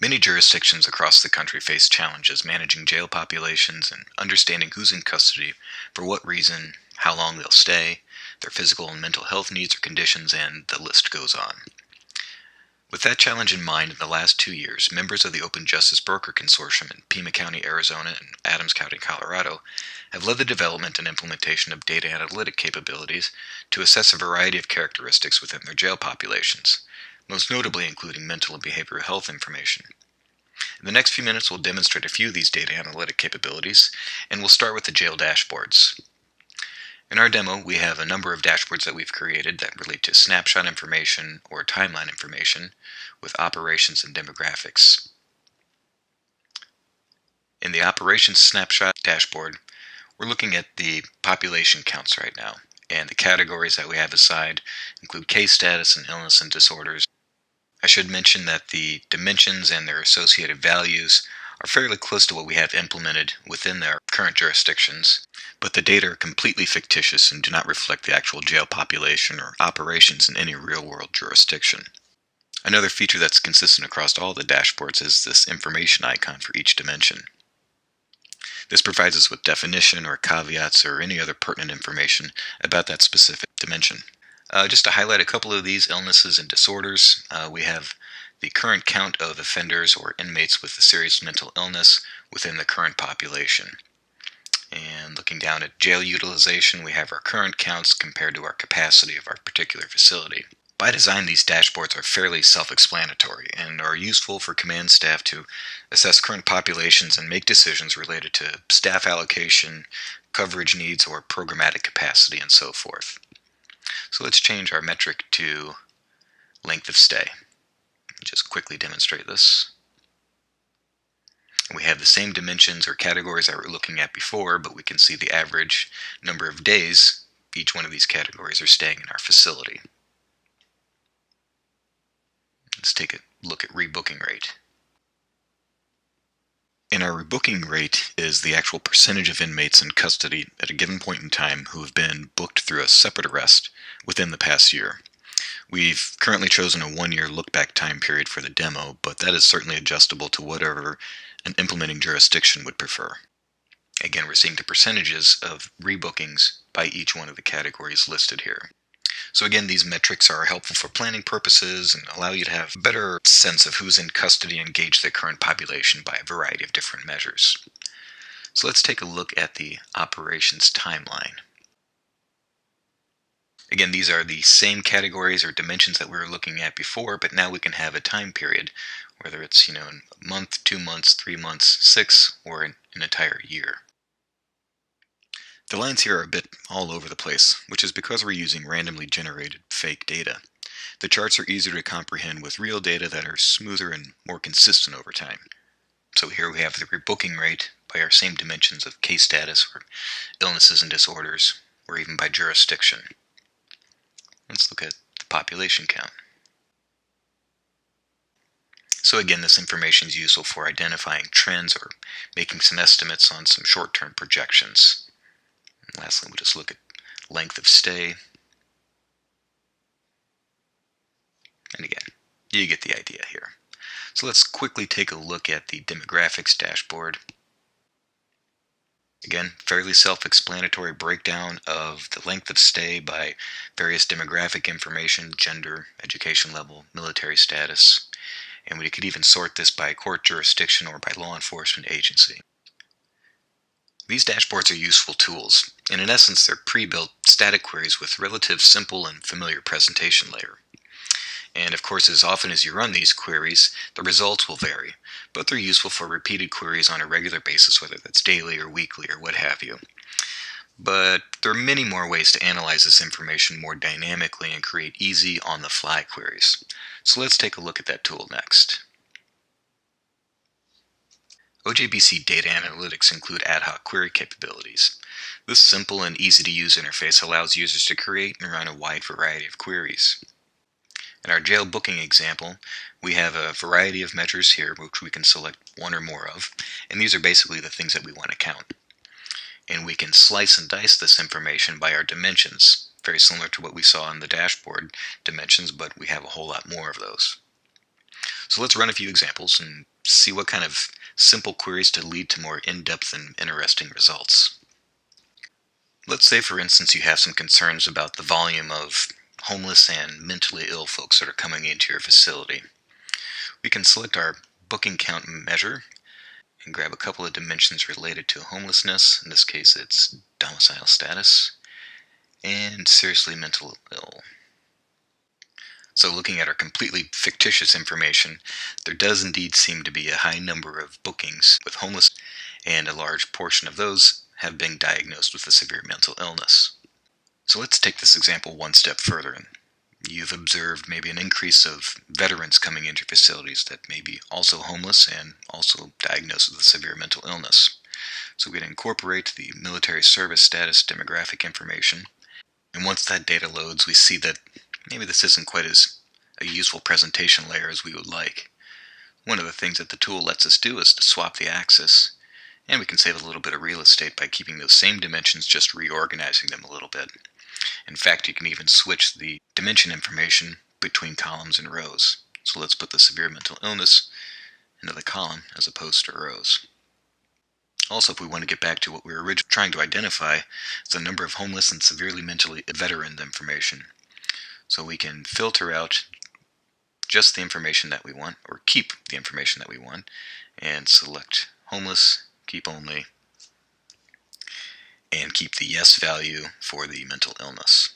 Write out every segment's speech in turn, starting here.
Many jurisdictions across the country face challenges managing jail populations and understanding who's in custody, for what reason, how long they'll stay, their physical and mental health needs or conditions, and the list goes on. With that challenge in mind, in the last 2 years, members of the Open Justice Broker Consortium in Pima County, Arizona, and Adams County, Colorado, have led the development and implementation of data analytic capabilities to assess a variety of characteristics within their jail populations, most notably including mental and behavioral health information. In the next few minutes, we'll demonstrate a few of these data analytic capabilities, and we'll start with the jail dashboards. In our demo, we have a number of dashboards that we've created that relate to snapshot information or timeline information with operations and demographics. In the operations snapshot dashboard, we're looking at the population counts right now, and the categories that we have assigned include case status and illness and disorders. I should mention that the dimensions and their associated values are fairly close to what we have implemented within our current jurisdictions, but the data are completely fictitious and do not reflect the actual jail population or operations in any real-world jurisdiction. Another feature that's consistent across all the dashboards is this information icon for each dimension. This provides us with definition or caveats or any other pertinent information about that specific dimension. Just to highlight a couple of these illnesses and disorders, we have the current count of offenders or inmates with a serious mental illness within the current population. And looking down at jail utilization, we have our current counts compared to our capacity of our particular facility. By design, these dashboards are fairly self-explanatory and are useful for command staff to assess current populations and make decisions related to staff allocation, coverage needs, or programmatic capacity, and so forth. So let's change our metric to length of stay. Just quickly demonstrate this. We have the same dimensions or categories that we were looking at before, but we can see the average number of days each one of these categories are staying in our facility. Let's take a look at rebooking rate. And our rebooking rate is the actual percentage of inmates in custody at a given point in time who have been booked through a separate arrest within the past year. We've currently chosen a 1-year look-back time period for the demo, but that is certainly adjustable to whatever an implementing jurisdiction would prefer. Again, we're seeing the percentages of rebookings by each one of the categories listed here. So again, these metrics are helpful for planning purposes and allow you to have a better sense of who's in custody and gauge the current population by a variety of different measures. So let's take a look at the operations timeline. Again, these are the same categories or dimensions that we were looking at before, but now we can have a time period, whether it's a month, 2 months, 3 months, 6, or an entire year. The lines here are a bit all over the place, which is because we're using randomly generated fake data. The charts are easier to comprehend with real data that are smoother and more consistent over time. So here we have the rebooking rate by our same dimensions of case status or illnesses and disorders, or even by jurisdiction. Let's look at the population count. So again, this information is useful for identifying trends or making some estimates on some short-term projections. And lastly, we'll just look at length of stay. And again, you get the idea here. So let's quickly take a look at the demographics dashboard. Again, fairly self-explanatory breakdown of the length of stay by various demographic information, gender, education level, military status, and we could even sort this by court jurisdiction or by law enforcement agency. These dashboards are useful tools, and in essence they're pre-built static queries with relative simple and familiar presentation layer. And of course, as often as you run these queries, the results will vary, but they're useful for repeated queries on a regular basis, whether that's daily or weekly or what have you. But there are many more ways to analyze this information more dynamically and create easy on-the-fly queries. So let's take a look at that tool next. OJBC data analytics include ad hoc query capabilities. This simple and easy-to-use interface allows users to create and run a wide variety of queries. In our jail booking example, we have a variety of measures here which we can select one or more of, and these are basically the things that we want to count. And we can slice and dice this information by our dimensions, very similar to what we saw in the dashboard dimensions, but we have a whole lot more of those. So let's run a few examples and see what kind of simple queries to lead to more in-depth and interesting results. Let's say, for instance, you have some concerns about the volume of homeless and mentally ill folks that are coming into your facility. We can select our booking count measure and grab a couple of dimensions related to homelessness. In this case, it's domicile status and seriously mental ill. So looking at our completely fictitious information, there does indeed seem to be a high number of bookings with homeless, and a large portion of those have been diagnosed with a severe mental illness. So let's take this example one step further. You've observed maybe an increase of veterans coming into facilities that may be also homeless and also diagnosed with a severe mental illness. So we can incorporate the military service status demographic information, and once that data loads, we see that maybe this isn't quite as a useful presentation layer as we would like. One of the things that the tool lets us do is to swap the axis, and we can save a little bit of real estate by keeping those same dimensions, just reorganizing them a little bit. In fact, you can even switch the dimension information between columns and rows. So let's put the severe mental illness into the column as opposed to rows. Also, if we want to get back to what we were originally trying to identify, it's the number of homeless and severely mentally veteran information. So we can filter out just the information that we want, or keep the information that we want, and select homeless, keep only, and keep the yes value for the mental illness.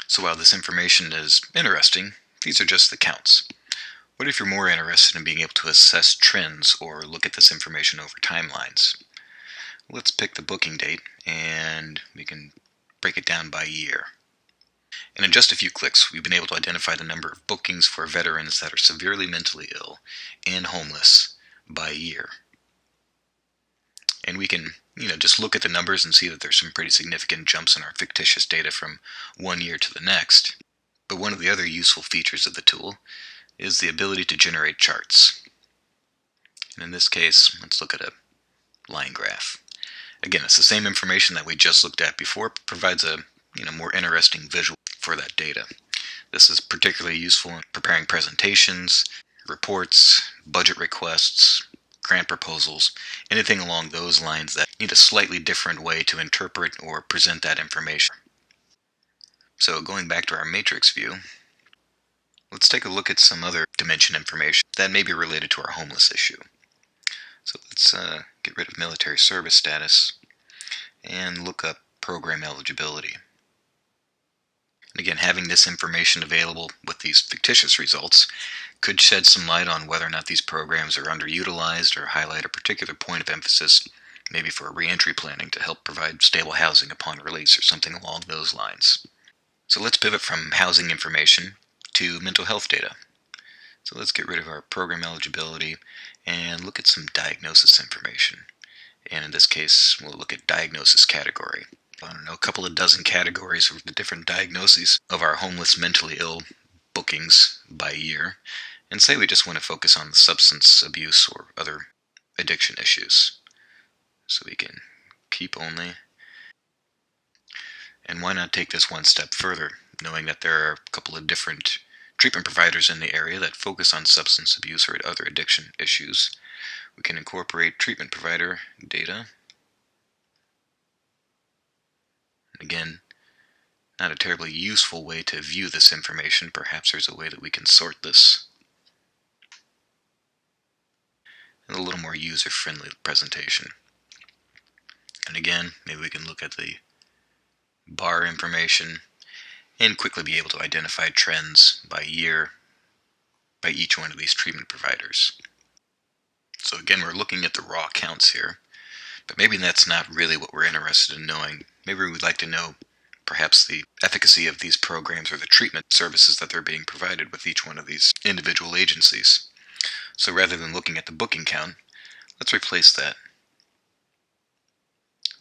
So while this information is interesting, these are just the counts. What if you're more interested in being able to assess trends or look at this information over timelines? Let's pick the booking date, and we can break it down by year. And in just a few clicks, we've been able to identify the number of bookings for veterans that are severely mentally ill and homeless by year. And we can, just look at the numbers and see that there's some pretty significant jumps in our fictitious data from one year to the next. But one of the other useful features of the tool is the ability to generate charts. And in this case, let's look at a line graph. Again, it's the same information that we just looked at before, but provides a more interesting visual for that data. This is particularly useful in preparing presentations, reports, budget requests, grant proposals, anything along those lines that need a slightly different way to interpret or present that information. So going back to our matrix view, let's take a look at some other dimension information that may be related to our homeless issue. So let's get rid of military service status and look up program eligibility. And again, having this information available with these fictitious results could shed some light on whether or not these programs are underutilized, or highlight a particular point of emphasis, maybe for reentry planning to help provide stable housing upon release or something along those lines. So let's pivot from housing information to mental health data. So let's get rid of our program eligibility and look at some diagnosis information. And in this case, we'll look at diagnosis category. A couple of dozen categories of the different diagnoses of our homeless mentally ill bookings by year, and say we just want to focus on the substance abuse or other addiction issues. So we can keep only. And why not take this one step further, knowing that there are a couple of different treatment providers in the area that focus on substance abuse or other addiction issues. We can incorporate treatment provider data. Again, not a terribly useful way to view this information. Perhaps there's a way that we can sort this in a little more user-friendly presentation. And again, maybe we can look at the bar information and quickly be able to identify trends by year by each one of these treatment providers. So again, we're looking at the raw counts here, but maybe that's not really what we're interested in knowing. Maybe we'd like to know perhaps the efficacy of these programs or the treatment services that they're being provided with each one of these individual agencies. So rather than looking at the booking count, let's replace that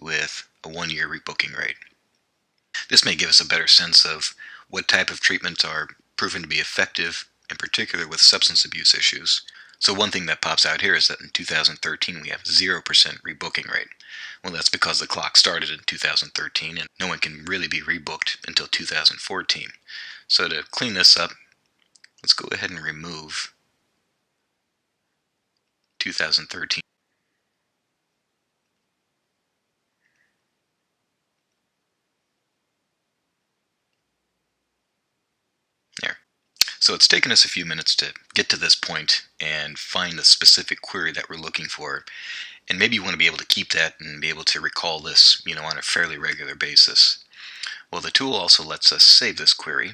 with a 1-year rebooking rate. This may give us a better sense of what type of treatments are proven to be effective, in particular with substance abuse issues. So one thing that pops out here is that in 2013 we have 0% rebooking rate. Well, that's because the clock started in 2013 and no one can really be rebooked until 2014. So to clean this up, let's go ahead and remove 2013. There. So it's taken us a few minutes to get to this point and find the specific query that we're looking for. And maybe you want to be able to keep that and be able to recall this, on a fairly regular basis. Well, the tool also lets us save this query.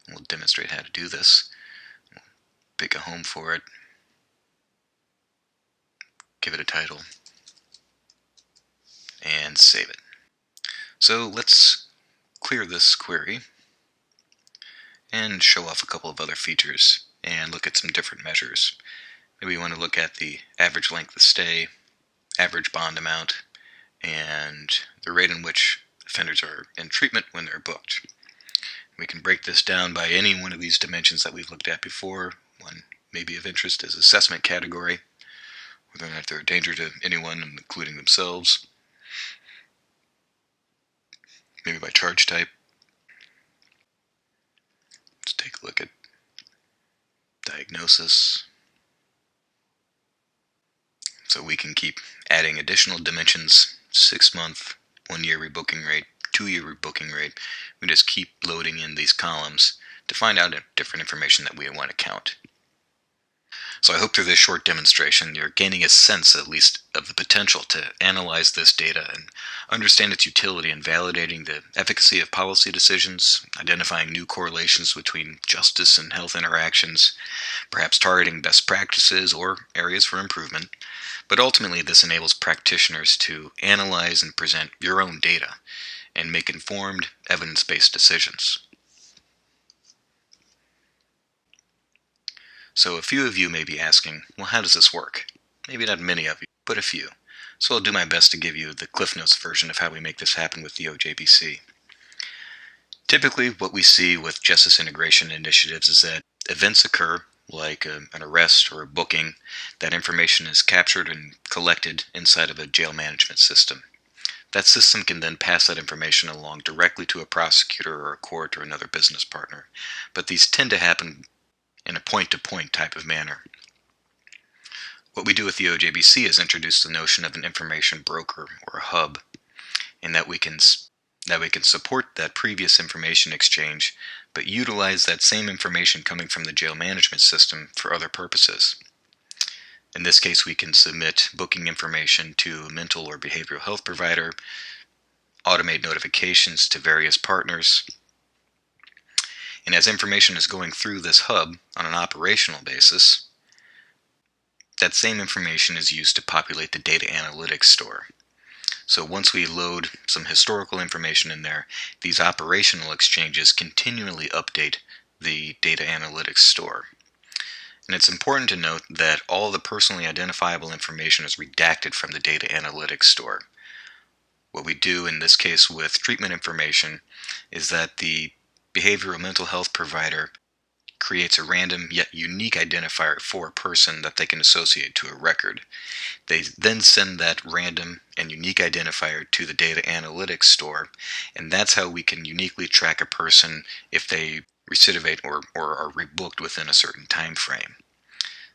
We'll demonstrate how to do this. We'll pick a home for it, give it a title, and save it. So let's clear this query and show off a couple of other features and look at some different measures. Maybe we want to look at the average length of stay, average bond amount, and the rate in which offenders are in treatment when they're booked. We can break this down by any one of these dimensions that we've looked at before. One maybe of interest is assessment category, whether or not they're a danger to anyone, including themselves. Maybe by charge type. Let's take a look at diagnosis. So we can keep adding additional dimensions: 6-month, 1-year rebooking rate, 2-year rebooking rate. We just keep loading in these columns to find out different information that we want to count. So I hope through this short demonstration you're gaining a sense at least of the potential to analyze this data and understand its utility in validating the efficacy of policy decisions, identifying new correlations between justice and health interactions, perhaps targeting best practices or areas for improvement. But ultimately this enables practitioners to analyze and present your own data and make informed, evidence-based decisions. So a few of you may be asking, well, how does this work? Maybe not many of you, but a few. So I'll do my best to give you the Cliff Notes version of how we make this happen with the OJBC. Typically, what we see with justice integration initiatives is that events occur, like an arrest or a booking. That information is captured and collected inside of a jail management system. That system can then pass that information along directly to a prosecutor or a court or another business partner. But these tend to happen in a point-to-point type of manner. What we do with the OJBC is introduce the notion of an information broker or a hub, and that we can support that previous information exchange, but utilize that same information coming from the jail management system for other purposes. In this case, we can submit booking information to a mental or behavioral health provider, automate notifications to various partners, and as information is going through this hub on an operational basis, that same information is used to populate the data analytics store. So once we load some historical information in there, these operational exchanges continually update the data analytics store. And it's important to note that all the personally identifiable information is redacted from the data analytics store. What we do in this case with treatment information is that the behavioral mental health provider creates a random yet unique identifier for a person that they can associate to a record. They then send that random and unique identifier to the data analytics store, and that's how we can uniquely track a person if they recidivate or are rebooked within a certain time frame.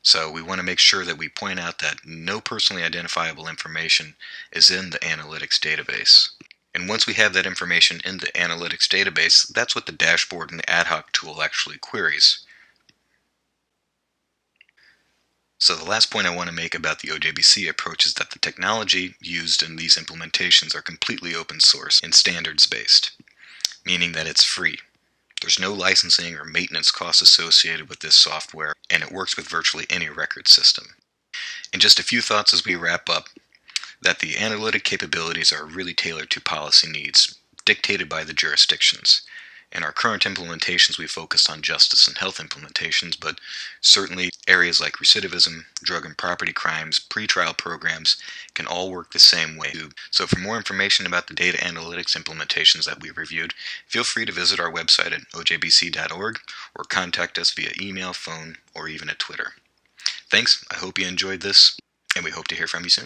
So we want to make sure that we point out that no personally identifiable information is in the analytics database. And once we have that information in the analytics database, that's what the dashboard and the ad hoc tool actually queries. So the last point I want to make about the OJBC approach is that the technology used in these implementations are completely open source and standards based, meaning that it's free. There's no licensing or maintenance costs associated with this software, and it works with virtually any record system. And just a few thoughts as we wrap up, that the analytic capabilities are really tailored to policy needs, dictated by the jurisdictions. In our current implementations, we focus on justice and health implementations, but certainly areas like recidivism, drug and property crimes, pretrial programs can all work the same way. So for more information about the data analytics implementations that we've reviewed, feel free to visit our website at ojbc.org or contact us via email, phone, or even at Twitter. Thanks, I hope you enjoyed this, and we hope to hear from you soon.